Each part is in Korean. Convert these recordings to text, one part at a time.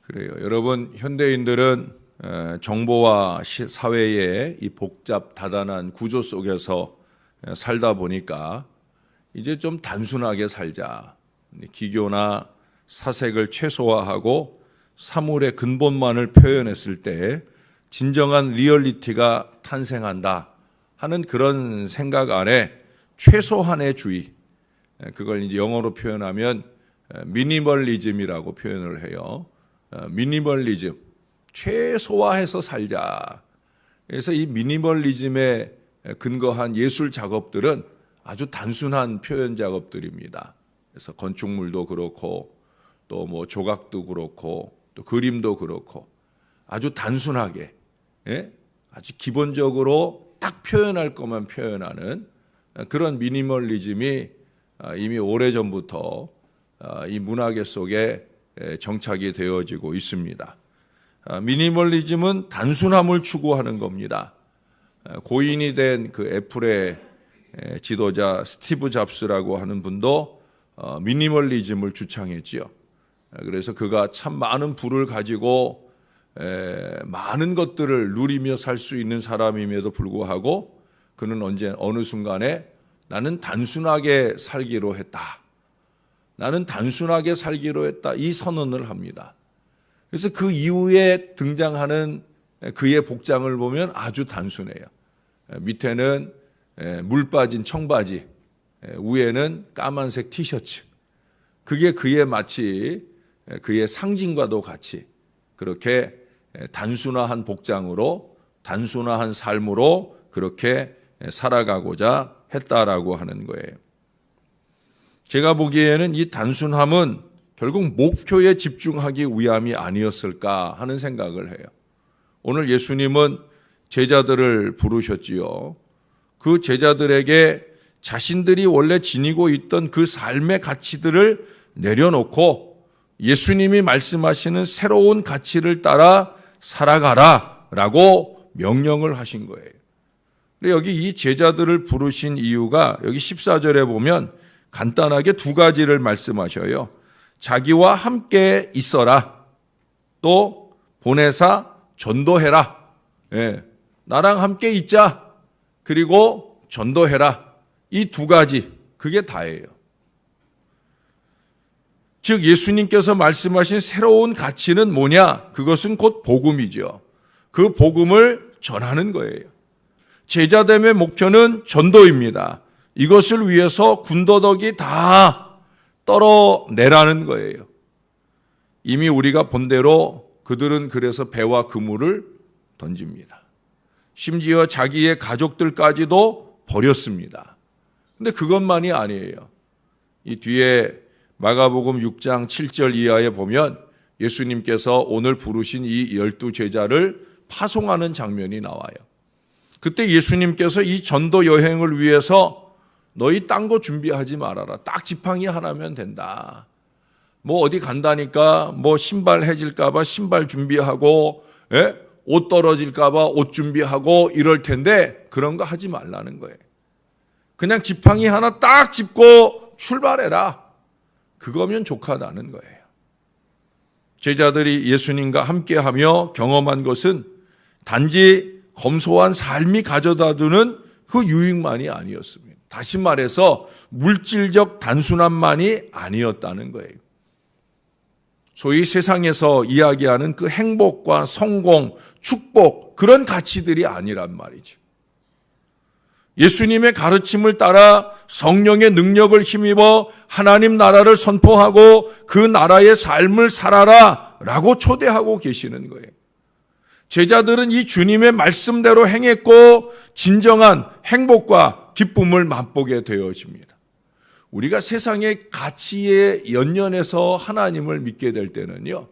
그래요. 여러분, 현대인들은 정보화 사회의 이 복잡 다단한 구조 속에서 살다 보니까 이제 좀 단순하게 살자. 기교나 사색을 최소화하고 사물의 근본만을 표현했을 때 진정한 리얼리티가 탄생한다 하는 그런 생각 안에 최소한의 주의, 그걸 이제 영어로 표현하면 미니멀리즘이라고 표현을 해요. 미니멀리즘, 최소화해서 살자. 그래서 이 미니멀리즘에 근거한 예술 작업들은 아주 단순한 표현 작업들입니다. 그래서 건축물도 그렇고 또 뭐 조각도 그렇고 또 그림도 그렇고 아주 단순하게, 아주 기본적으로 딱 표현할 것만 표현하는 그런 미니멀리즘이 이미 오래전부터 이 문화계 속에 정착이 되어지고 있습니다. 미니멀리즘은 단순함을 추구하는 겁니다. 고인이 된 그 애플의 지도자 스티브 잡스라고 하는 분도 미니멀리즘을 주창했지요. 그래서 그가 참 많은 부를 가지고 많은 것들을 누리며 살 수 있는 사람임에도 불구하고 그는 어느 순간에 나는 단순하게 살기로 했다. 나는 단순하게 살기로 했다. 이 선언을 합니다. 그래서 그 이후에 등장하는 그의 복장을 보면 아주 단순해요. 밑에는 물 빠진 청바지, 위에는 까만색 티셔츠. 그게 그의 마치 그의 상징과도 같이 그렇게 단순화한 복장으로 단순화한 삶으로 그렇게 살아가고자 했다라고 하는 거예요. 제가 보기에는 이 단순함은 결국 목표에 집중하기 위함이 아니었을까 하는 생각을 해요. 오늘 예수님은 제자들을 부르셨지요. 그 제자들에게 자신들이 원래 지니고 있던 그 삶의 가치들을 내려놓고 예수님이 말씀하시는 새로운 가치를 따라 살아가라 라고 명령을 하신 거예요. 여기 이 제자들을 부르신 이유가 여기 14절에 보면 간단하게 두 가지를 말씀하셔요. 자기와 함께 있어라. 또 보내사 전도해라. 나랑 함께 있자. 그리고 전도해라. 이 두 가지, 그게 다예요. 즉 예수님께서 말씀하신 새로운 가치는 뭐냐? 그것은 곧 복음이죠. 그 복음을 전하는 거예요. 제자됨의 목표는 전도입니다. 이것을 위해서 군더더기 다 떨어내라는 거예요. 이미 우리가 본 대로 그들은 그래서 배와 그물을 던집니다. 심지어 자기의 가족들까지도 버렸습니다. 근데 그것만이 아니에요. 이 뒤에 마가복음 6장 7절 이하에 보면 예수님께서 오늘 부르신 이 12 제자를 파송하는 장면이 나와요. 그때 예수님께서 이 전도 여행을 위해서 너희 딴 거 준비하지 말아라. 딱 지팡이 하나면 된다. 뭐 어디 간다니까 뭐 신발 해질까 봐 신발 준비하고, 옷 떨어질까 봐 옷 준비하고 이럴 텐데 그런 거 하지 말라는 거예요. 그냥 지팡이 하나 딱 짚고 출발해라. 그거면 족하다는 거예요. 제자들이 예수님과 함께하며 경험한 것은 단지 검소한 삶이 가져다주는 그 유익만이 아니었습니다. 다시 말해서 물질적 단순함만이 아니었다는 거예요. 소위 세상에서 이야기하는 그 행복과 성공, 축복, 그런 가치들이 아니란 말이죠. 예수님의 가르침을 따라 성령의 능력을 힘입어 하나님 나라를 선포하고 그 나라의 삶을 살아라 라고 초대하고 계시는 거예요. 제자들은 이 주님의 말씀대로 행했고 진정한 행복과 기쁨을 맛보게 되어집니다. 우리가 세상의 가치에 연연해서 하나님을 믿게 될 때는요,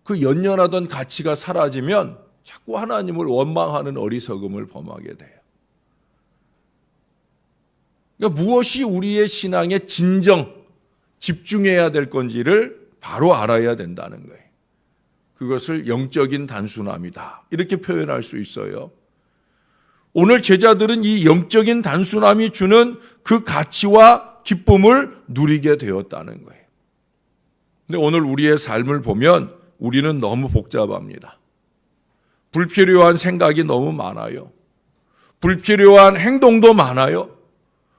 그 연연하던 가치가 사라지면 자꾸 하나님을 원망하는 어리석음을 범하게 돼요. 그러니까 무엇이 우리의 신앙에 진정 집중해야 될 건지를 바로 알아야 된다는 거예요. 그것을 영적인 단순함이다. 이렇게 표현할 수 있어요. 오늘 제자들은 이 영적인 단순함이 주는 그 가치와 기쁨을 누리게 되었다는 거예요. 근데 오늘 우리의 삶을 보면 우리는 너무 복잡합니다. 불필요한 생각이 너무 많아요. 불필요한 행동도 많아요.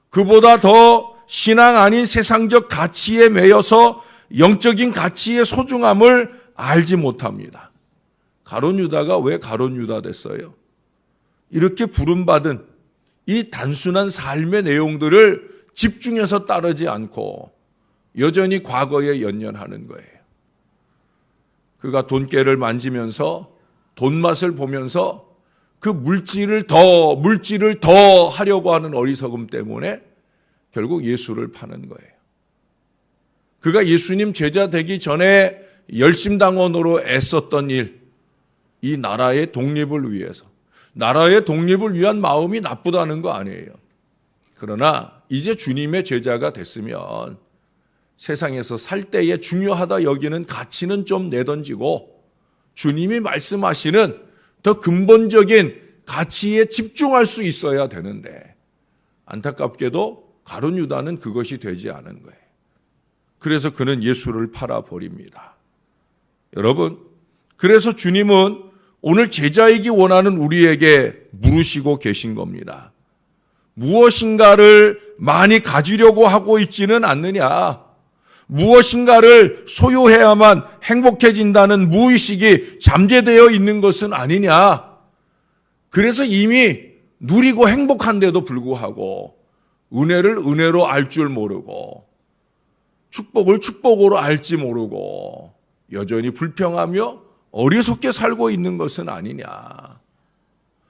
그보다 더 신앙 아닌 세상적 가치에 매여서 영적인 가치의 소중함을 알지 못합니다. 가룟 유다가 왜 가룟 유다 됐어요? 이렇게 부름받은 이 단순한 삶의 내용들을 집중해서 따르지 않고 여전히 과거에 연연하는 거예요. 그가 돈깨를 만지면서 돈맛을 보면서 그 물질을 더 하려고 하는 어리석음 때문에 결국 예수를 파는 거예요. 그가 예수님 제자 되기 전에 열심당원으로 애썼던 일, 이 나라의 독립을 위해서, 나라의 독립을 위한 마음이 나쁘다는 거 아니에요. 그러나 이제 주님의 제자가 됐으면 세상에서 살 때에 중요하다 여기는 가치는 좀 내던지고 주님이 말씀하시는 더 근본적인 가치에 집중할 수 있어야 되는데 안타깝게도 가룟 유다는 그것이 되지 않은 거예요. 그래서 그는 예수를 팔아버립니다. 여러분, 그래서 주님은 오늘 제자이기 원하는 우리에게 물으시고 계신 겁니다. 무엇인가를 많이 가지려고 하고 있지는 않느냐? 무엇인가를 소유해야만 행복해진다는 무의식이 잠재되어 있는 것은 아니냐? 그래서 이미 누리고 행복한데도 불구하고 은혜를 은혜로 알 줄 모르고 축복을 축복으로 알지 모르고 여전히 불평하며 어리석게 살고 있는 것은 아니냐.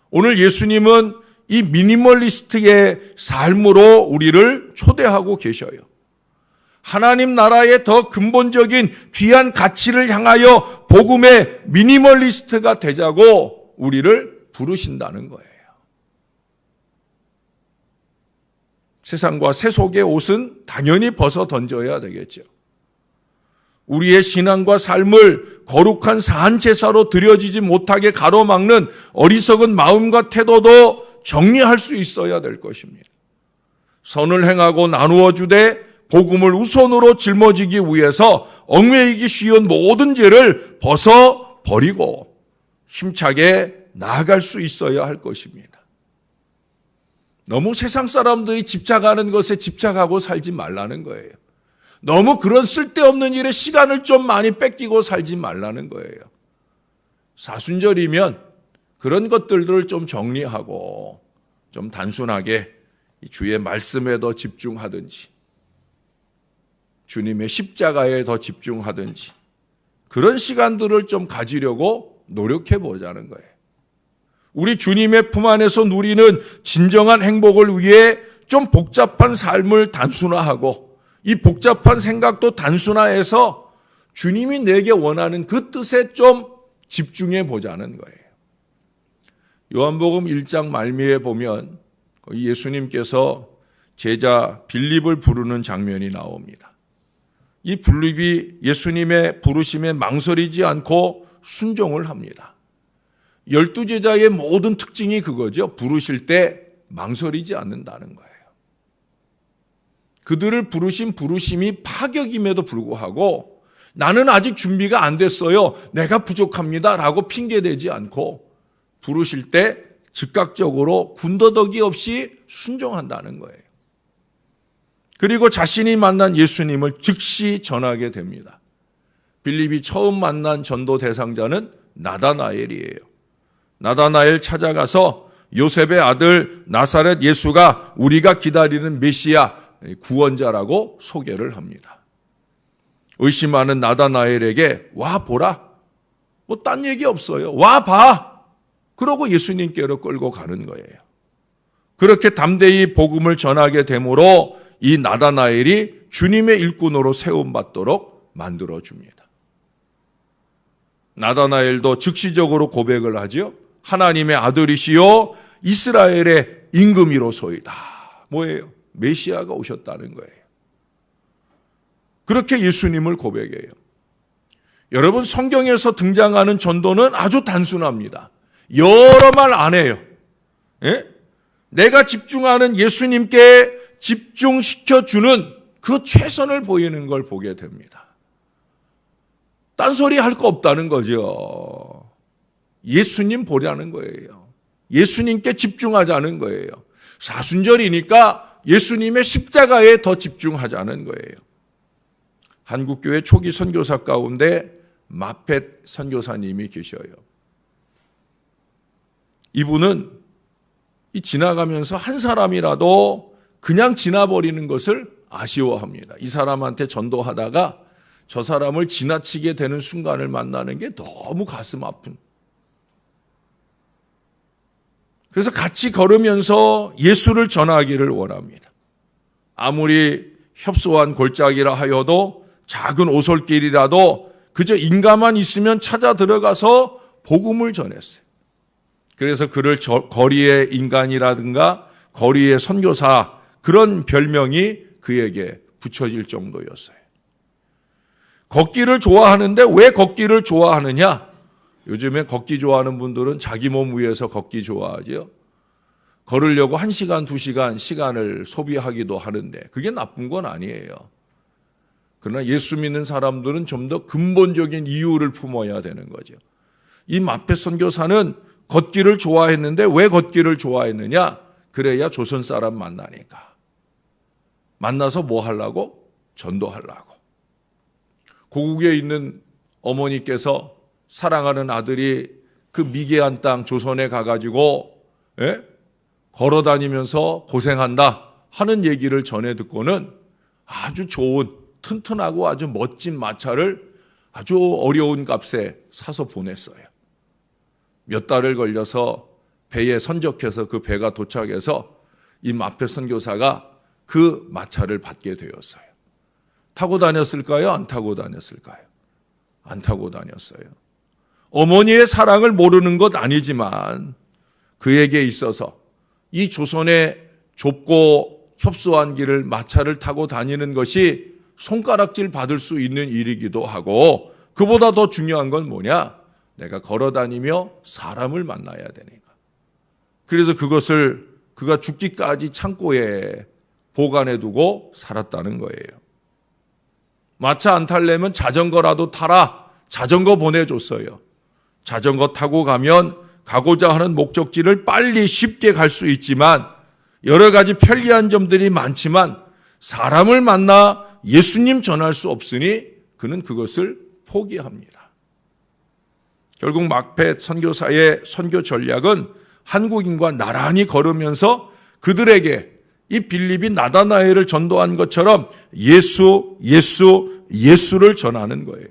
오늘 예수님은 이 미니멀리스트의 삶으로 우리를 초대하고 계셔요. 하나님 나라의 더 근본적인 귀한 가치를 향하여 복음의 미니멀리스트가 되자고 우리를 부르신다는 거예요. 세상과 세속의 옷은 당연히 벗어 던져야 되겠죠. 우리의 신앙과 삶을 거룩한 사한제사로 드려지지 못하게 가로막는 어리석은 마음과 태도도 정리할 수 있어야 될 것입니다. 선을 행하고 나누어 주되 복음을 우선으로 짊어지기 위해서 얽매이기 쉬운 모든 죄를 벗어 버리고 힘차게 나아갈 수 있어야 할 것입니다. 너무 세상 사람들이 집착하는 것에 집착하고 살지 말라는 거예요. 너무 그런 쓸데없는 일에 시간을 좀 많이 뺏기고 살지 말라는 거예요. 사순절이면 그런 것들을 좀 정리하고 좀 단순하게 주의 말씀에 더 집중하든지 주님의 십자가에 더 집중하든지 그런 시간들을 좀 가지려고 노력해 보자는 거예요. 우리 주님의 품 안에서 누리는 진정한 행복을 위해 좀 복잡한 삶을 단순화하고 이 복잡한 생각도 단순화해서 주님이 내게 원하는 그 뜻에 좀 집중해 보자는 거예요. 요한복음 1장 말미에 보면 예수님께서 제자 빌립을 부르는 장면이 나옵니다. 이 빌립이 예수님의 부르심에 망설이지 않고 순종을 합니다. 12제자의 모든 특징이 그거죠. 부르실 때 망설이지 않는다는 거예요. 그들을 부르신 부르심이 파격임에도 불구하고 나는 아직 준비가 안 됐어요. 내가 부족합니다. 라고 핑계대지 않고 부르실 때 즉각적으로 군더더기 없이 순종한다는 거예요. 그리고 자신이 만난 예수님을 즉시 전하게 됩니다. 빌립이 처음 만난 전도 대상자는 나다나엘이에요. 나다나엘 찾아가서 요셉의 아들 나사렛 예수가 우리가 기다리는 메시아 구원자라고 소개를 합니다. 의심하는 나다나엘에게 와 보라. 뭐 딴 얘기 없어요. 와 봐. 그러고 예수님께로 끌고 가는 거예요. 그렇게 담대히 복음을 전하게 되므로 이 나다나엘이 주님의 일꾼으로 세움받도록 만들어줍니다. 나다나엘도 즉시적으로 고백을 하죠. 하나님의 아들이시요 이스라엘의 임금이로소이다. 뭐예요? 메시아가 오셨다는 거예요. 그렇게 예수님을 고백해요. 여러분, 성경에서 등장하는 전도는 아주 단순합니다. 여러 말 안 해요. 예? 내가 집중하는 예수님께 집중시켜주는 그 최선을 보이는 걸 보게 됩니다. 딴소리 할 거 없다는 거죠. 예수님 보자는 거예요. 예수님께 집중하자는 거예요. 사순절이니까 예수님의 십자가에 더 집중하자는 거예요. 한국교회 초기 선교사 가운데 마펫 선교사님이 계셔요. 이분은 지나가면서 한 사람이라도 그냥 지나버리는 것을 아쉬워합니다. 이 사람한테 전도하다가 저 사람을 지나치게 되는 순간을 만나는 게 너무 가슴 아픈. 그래서 같이 걸으면서 예수를 전하기를 원합니다. 아무리 협소한 골짜기라 하여도 작은 오솔길이라도 그저 인가만 있으면 찾아 들어가서 복음을 전했어요. 그래서 그를 거리의 인간이라든가 거리의 선교사 그런 별명이 그에게 붙여질 정도였어요. 걷기를 좋아하는데 왜 걷기를 좋아하느냐? 요즘에 걷기 좋아하는 분들은 자기 몸 위해서 걷기 좋아하죠. 걸으려고 1시간, 2시간 시간을 소비하기도 하는데 그게 나쁜 건 아니에요. 그러나 예수 믿는 사람들은 좀 더 근본적인 이유를 품어야 되는 거죠. 이 마펫 선교사는 걷기를 좋아했는데 왜 걷기를 좋아했느냐? 그래야 조선 사람 만나니까. 만나서 뭐 하려고? 전도하려고. 고국에 있는 어머니께서 사랑하는 아들이 그 미개한 땅 조선에 가가지고 걸어 다니면서 고생한다 하는 얘기를 전해 듣고는 아주 좋은 튼튼하고 아주 멋진 마차를 아주 어려운 값에 사서 보냈어요. 몇 달을 걸려서 배에 선적해서 그 배가 도착해서 이 마펫 선교사가 그 마차를 받게 되었어요. 타고 다녔을까요? 안 타고 다녔을까요? 안 타고 다녔어요. 어머니의 사랑을 모르는 것 아니지만 그에게 있어서 이 조선의 좁고 협소한 길을 마차를 타고 다니는 것이 손가락질 받을 수 있는 일이기도 하고 그보다 더 중요한 건 뭐냐? 내가 걸어 다니며 사람을 만나야 되니까. 그래서 그것을 그가 죽기까지 창고에 보관해 두고 살았다는 거예요. 마차 안 타려면 자전거라도 타라. 자전거 보내줬어요. 자전거 타고 가면 가고자 하는 목적지를 빨리 쉽게 갈 수 있지만 여러 가지 편리한 점들이 많지만 사람을 만나 예수님 전할 수 없으니 그는 그것을 포기합니다. 결국 마펫 선교사의 선교 전략은 한국인과 나란히 걸으면서 그들에게 이 빌립이 나다나엘을 전도한 것처럼 예수를 전하는 거예요.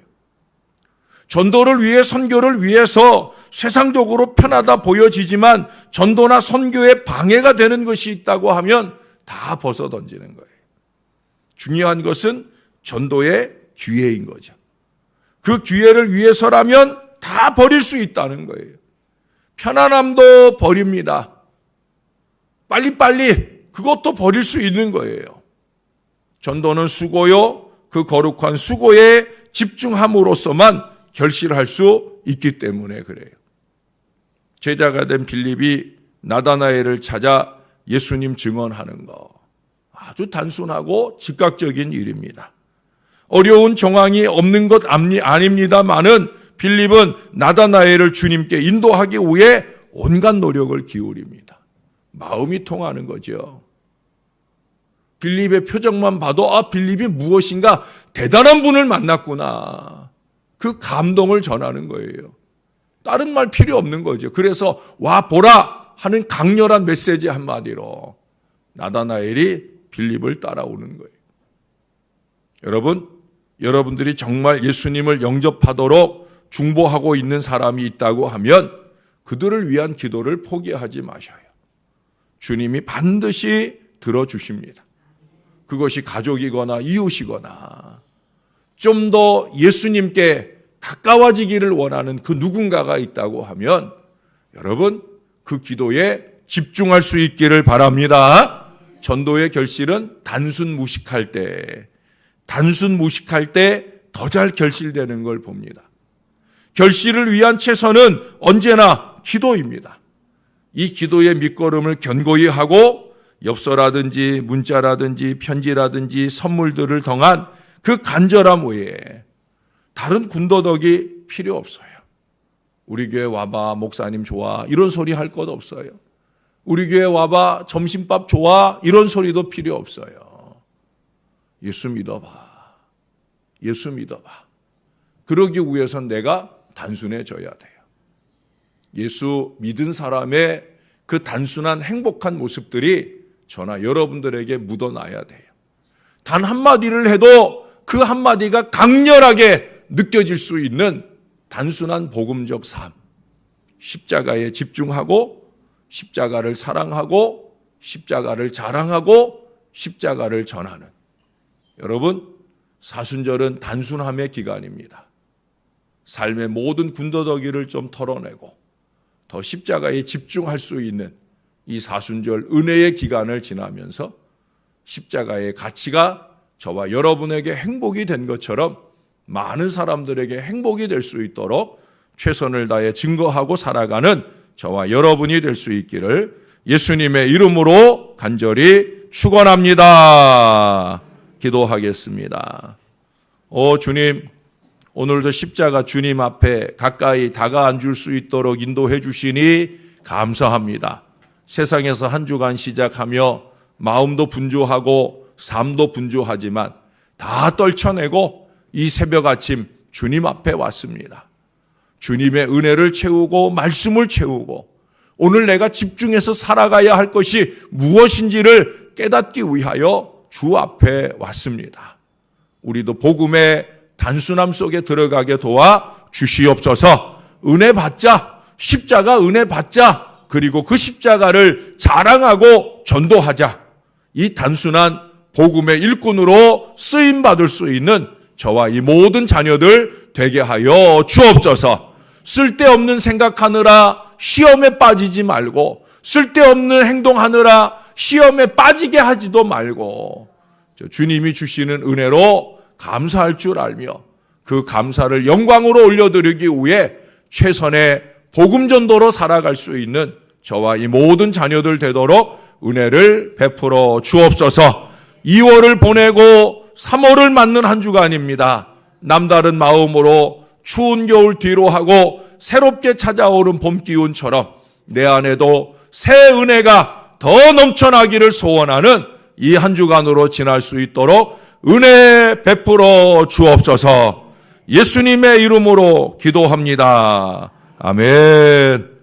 전도를 위해 선교를 위해서 세상적으로 편하다 보여지지만 전도나 선교에 방해가 되는 것이 있다고 하면 다 벗어던지는 거예요. 중요한 것은 전도의 기회인 거죠. 그 기회를 위해서라면 다 버릴 수 있다는 거예요. 편안함도 버립니다. 빨리빨리 그것도 버릴 수 있는 거예요. 전도는 수고요. 그 거룩한 수고에 집중함으로써만 결실할 수 있기 때문에 그래요. 제자가 된 빌립이 나다나엘을 찾아 예수님 증언하는 거 아주 단순하고 즉각적인 일입니다. 어려운 정황이 없는 것 아닙니다만은 빌립은 나다나엘을 주님께 인도하기 위해 온갖 노력을 기울입니다. 마음이 통하는 거죠. 빌립의 표정만 봐도 빌립이 무엇인가 대단한 분을 만났구나. 그 감동을 전하는 거예요. 다른 말 필요 없는 거죠. 그래서 와 보라 하는 강렬한 메시지 한마디로 나다나엘이 빌립을 따라오는 거예요. 여러분들이 정말 예수님을 영접하도록 중보하고 있는 사람이 있다고 하면 그들을 위한 기도를 포기하지 마셔요. 주님이 반드시 들어주십니다. 그것이 가족이거나 이웃이거나 좀 더 예수님께 가까워지기를 원하는 그 누군가가 있다고 하면 여러분 그 기도에 집중할 수 있기를 바랍니다. 전도의 결실은 단순 무식할 때 더 잘 결실되는 걸 봅니다. 결실을 위한 최선은 언제나 기도입니다. 이 기도의 밑거름을 견고히 하고 엽서라든지 문자라든지 편지라든지 선물들을 통한 그 간절함 외에 다른 군더더기 필요 없어요. 우리 교회 와봐, 목사님 좋아, 이런 소리 할 것 없어요. 우리 교회 와봐, 점심밥 좋아, 이런 소리도 필요 없어요. 예수 믿어봐. 예수 믿어봐. 그러기 위해선 내가 단순해져야 돼요. 예수 믿은 사람의 그 단순한 행복한 모습들이 저나 여러분들에게 묻어나야 돼요. 단 한마디를 해도 그 한마디가 강렬하게 느껴질 수 있는 단순한 복음적 삶. 십자가에 집중하고 십자가를 사랑하고 십자가를 자랑하고 십자가를 전하는. 여러분, 사순절은 단순함의 기간입니다. 삶의 모든 군더더기를 좀 털어내고 더 십자가에 집중할 수 있는 이 사순절 은혜의 기간을 지나면서 십자가의 가치가 저와 여러분에게 행복이 된 것처럼 많은 사람들에게 행복이 될 수 있도록 최선을 다해 증거하고 살아가는 저와 여러분이 될 수 있기를 예수님의 이름으로 간절히 축원합니다. 기도하겠습니다. 주님, 오늘도 십자가 주님 앞에 가까이 다가앉을 수 있도록 인도해 주시니 감사합니다. 세상에서 한 주간 시작하며 마음도 분주하고 삶도 분주하지만 다 떨쳐내고 이 새벽 아침 주님 앞에 왔습니다. 주님의 은혜를 채우고 말씀을 채우고 오늘 내가 집중해서 살아가야 할 것이 무엇인지를 깨닫기 위하여 주 앞에 왔습니다. 우리도 복음의 단순함 속에 들어가게 도와 주시옵소서. 은혜 받자, 십자가 은혜 받자, 그리고 그 십자가를 자랑하고 전도하자. 이 단순한 복음의 일꾼으로 쓰임받을 수 있는 저와 이 모든 자녀들 되게 하여 주옵소서. 쓸데없는 생각하느라 시험에 빠지지 말고, 쓸데없는 행동하느라 시험에 빠지게 하지도 말고, 주님이 주시는 은혜로 감사할 줄 알며 그 감사를 영광으로 올려드리기 위해 최선의 복음 전도로 살아갈 수 있는 저와 이 모든 자녀들 되도록 은혜를 베풀어 주옵소서. 2월을 보내고 3월을 맞는 한 주간입니다. 남다른 마음으로 추운 겨울 뒤로 하고 새롭게 찾아오는 봄 기운처럼 내 안에도 새 은혜가 더 넘쳐나기를 소원하는 이 한 주간으로 지날 수 있도록 은혜 베풀어 주옵소서. 예수님의 이름으로 기도합니다. 아멘.